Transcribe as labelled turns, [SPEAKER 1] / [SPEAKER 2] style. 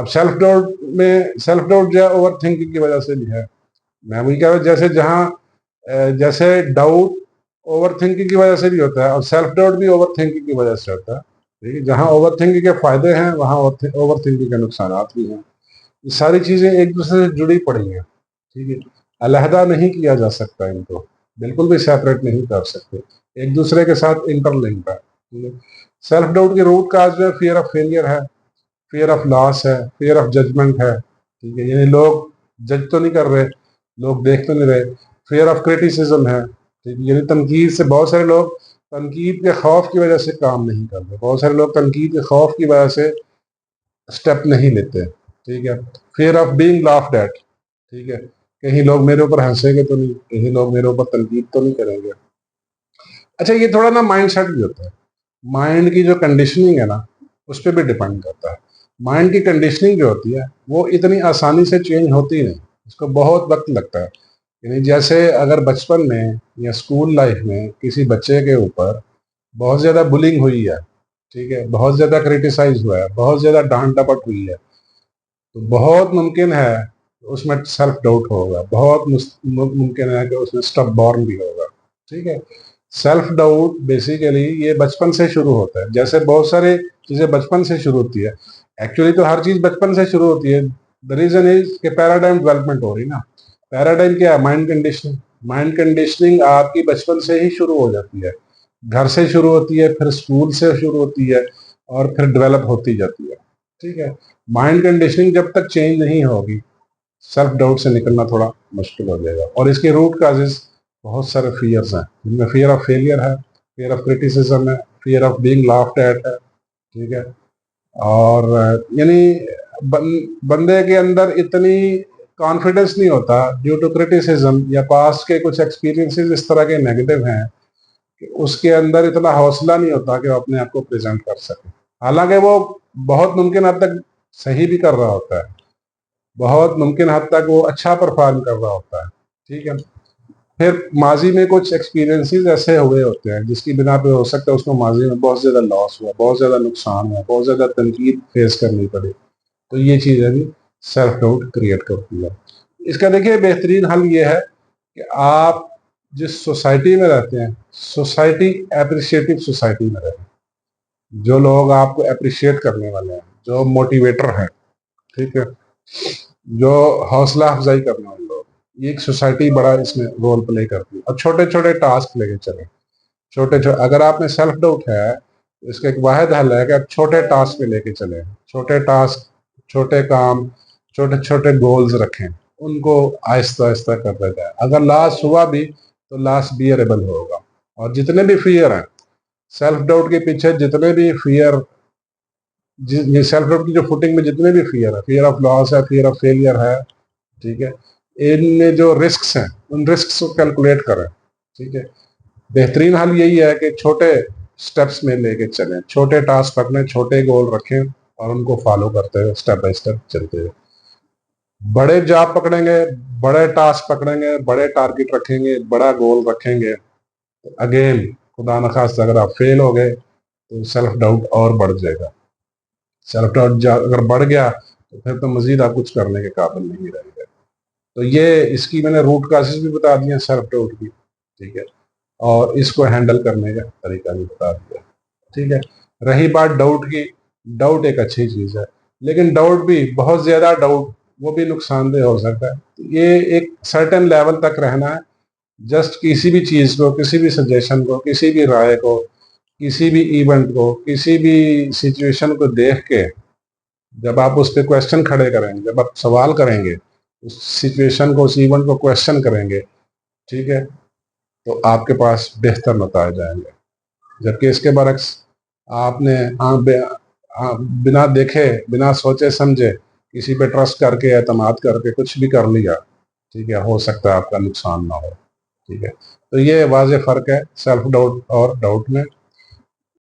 [SPEAKER 1] اب self doubt جو ہے اوور تھنکنگ کی وجہ سے بھی ہے. میں وہی کہہ رہا ہوں جیسے ڈاؤٹ اوور تھنکنگ کی وجہ سے بھی ہوتا ہے اور سیلف ڈاؤٹ بھی اوور تھنکنگ کی وجہ سے ہوتا ہے. ٹھیک ہے, جہاں اوور تھنکنگ کے فائدے ہیں وہاں اوور تھنکنگ کے نقصانات بھی ہیں. یہ ساری چیزیں ایک دوسرے سے جڑی پڑی ہیں. ٹھیک ہے, علیحدہ نہیں کیا جا سکتا, ان کو بالکل بھی سیپریٹ نہیں کر سکتے, ایک دوسرے کے ساتھ انٹر لنک ہے. ٹھیک ہے, سیلف ڈاؤٹ کی روٹ کاز جو ہے فیئر آف فیلئر ہے, فیئر آف لاس ہے, فیئر آف ججمنٹ ہے. ٹھیک ہے, یعنی لوگ جج تو نہیں کر رہے, لوگ دیکھ تو نہیں رہے. فیئر آف کریٹیسزم ہے, یعنی تنقید سے بہت سارے لوگ تنقید کے خوف کی وجہ سے کام نہیں کر رہے, بہت سارے لوگ تنقید کے خوف کی وجہ سے اسٹیپ نہیں لیتے. ٹھیک ہے, fear of being laughed at. ٹھیک ہے, کہیں لوگ میرے اوپر ہنسیں گے تو نہیں, کہیں لوگ میرے اوپر تنقید تو نہیں کریں گے. اچھا, یہ تھوڑا نا مائنڈ سیٹ بھی ہوتا ہے, مائنڈ کی جو کنڈیشننگ ہے نا اس پہ بھی ڈپینڈ کرتا ہے. مائنڈ کی کنڈیشننگ جو ہوتی ہے وہ اتنی آسانی سے چینج ہوتی نہیں, اس کو بہت وقت لگتا ہے. یعنی جیسے اگر بچپن میں یا اسکول لائف میں کسی بچے کے اوپر بہت زیادہ بلنگ ہوئی ہے, ٹھیک ہے, بہت زیادہ کریٹیسائز ہوا ہے, بہت زیادہ ڈانٹ ڈپٹ ہوئی ہے, تو بہت ممکن ہے اس میں سیلف ڈاؤٹ ہوگا, بہت ممکن ہے کہ اس میں اسٹب بورن بھی ہوگا. ٹھیک ہے, سیلف ڈاؤٹ بیسیکلی یہ بچپن سے شروع ہوتا ہے. جیسے بہت سارے چیزیں بچپن سے شروع ہوتی ہے, ایکچولی تو ہر چیز بچپن سے شروع ہوتی ہے. دا ریزن از کہ پیراڈائم ڈیولپمنٹ ہو رہی نا. پیراڈائم کیا ہے؟ Mind conditioning. مائنڈ کنڈیشننگ آپ کی بچپن سے ہی شروع ہو جاتی ہے, گھر سے شروع ہوتی ہے, پھر اسکول سے شروع ہوتی ہے اور پھر ڈیولپ ہوتی جاتی ہے. ٹھیک ہے, مائنڈ کنڈیشننگ جب تک چینج نہیں ہوگی سیلف ڈاؤٹ سے نکلنا تھوڑا مشکل ہو جائے گا. اور اس کے روٹ کازز بہت سارے فیئرز ہیں, جن میں فیئر آف فیلئر ہے, فیئر آف کریٹیسزم ہے, fear of being laughed at ہے. ٹھیک ہے, اور یعنی بندے کے اندر اتنی کانفیڈنس نہیں ہوتا ڈیو ٹو کریٹیسزم یا پاسٹ کے کچھ ایکسپیرینسز اس طرح کے نیگیٹو ہیں کہ اس کے اندر اتنا حوصلہ نہیں ہوتا کہ وہ اپنے آپ کو پریزنٹ کر سکے. حالانکہ وہ بہت ممکن حد تک صحیح بھی کر رہا ہوتا ہے, بہت ممکن حد تک وہ اچھا پرفارم کر رہا ہوتا ہے. ٹھیک ہے, پھر ماضی میں کچھ ایکسپیرینسز ایسے ہوئے ہوتے ہیں جس کی بنا پہ ہو سکتا ہے اس کو ماضی میں بہت زیادہ لاس ہوا, بہت زیادہ نقصان ہوا, بہت زیادہ تنقید فیس کرنی پڑی, تو یہ چیز ہے سیلف ڈاؤٹ کریٹ کرتی ہے. اس کا دیکھیے بہترین حل یہ ہے کہ آپ جس سوسائٹی میں رہتے ہیں, سوسائٹی اپریشیٹو سوسائٹی میں رہیں, جو لوگ آپ کو اپریشیٹ کرنے والے ہیں, جو موٹیویٹر ہیں, ٹھیک ہے, جو حوصلہ افزائی کرنے والے لوگ, یہ ایک سوسائٹی بڑا اس میں رول پلے کرتی ہے. اور چھوٹے چھوٹے ٹاسک لے کے چلیں, اگر آپ میں سیلف ڈاؤٹ ہے اس کا ایک واحد حل ہے کہ آپ چھوٹے ٹاسک پہ لے کے چلیں. چھوٹے ٹاسک, چھوٹے کام, چھوٹے چھوٹے گولز رکھیں, ان کو آہستہ آہستہ کرتے جائیں. اگر لاس ہوا بھی تو لاس بیئریبل ہوگا. اور جتنے بھی فیئر ہیں سیلف ڈاؤٹ کے پیچھے, جتنے بھی فیئر, سیلف ڈاؤٹ کی جو فوٹنگ میں جتنے بھی فیئر ہے, فیئر آف لاس ہے, فیئر آف فیلئر ہے, ٹھیک ہے, ان میں جو رسکس ہیں ان رسکس کو کیلکولیٹ کریں. ٹھیک ہے, بہترین حل یہی ہے کہ چھوٹے سٹیپس میں لے کے چلیں, چھوٹے ٹاسک پکڑیں, چھوٹے گول رکھیں اور ان کو فالو کرتے ہوئے اسٹیپ بائی اسٹیپ چلتے ہوئے. بڑے جاب پکڑیں گے, بڑے ٹاسک پکڑیں گے, بڑے ٹارگٹ رکھیں گے, بڑا گول رکھیں گے, اگین خدا نخواستہ اگر آپ فیل ہو گئے تو سیلف ڈاؤٹ اور بڑھ جائے گا. سیلف ڈاؤٹ اگر بڑھ گیا تو پھر تو مزید آپ کچھ کرنے کے قابل نہیں رہیں گے. تو یہ اس کی میں نے روٹ کازز بھی بتا دی ہیں سیلف ڈاؤٹ کی. ٹھیک ہے, اور اس کو ہینڈل کرنے کا طریقہ بھی بتا دیا. ٹھیک ہے, رہی بات ڈاؤٹ کی, ڈاؤٹ ایک اچھی چیز ہے, لیکن ڈاؤٹ بھی, بہت زیادہ ڈاؤٹ وہ بھی نقصان دہ ہو سکتا ہے. یہ ایک سرٹن لیول تک رہنا ہے. جسٹ کسی بھی چیز کو, کسی بھی سجیشن کو, کسی بھی رائے کو, کسی بھی ایونٹ کو, کسی بھی سچویشن کو دیکھ کے جب آپ اس پہ کویشچن کھڑے کریں گے, جب آپ سوال کریں گے, اس سچویشن کو, اس ایونٹ کو کویشچن کریں گے, ٹھیک ہے, تو آپ کے پاس بہتر نتائج آئیں گے. جبکہ اس کے برعکس آپ نے بنا دیکھے, بنا سوچے سمجھے کسی پہ ٹرسٹ کر کے, اعتماد کر کے کچھ بھی کر لیا, ٹھیک ہے, ہو سکتا ہے آپ کا نقصان نہ ہو. ٹھیک ہے, تو یہ واضح فرق ہے سیلف ڈاؤٹ اور ڈاؤٹ میں.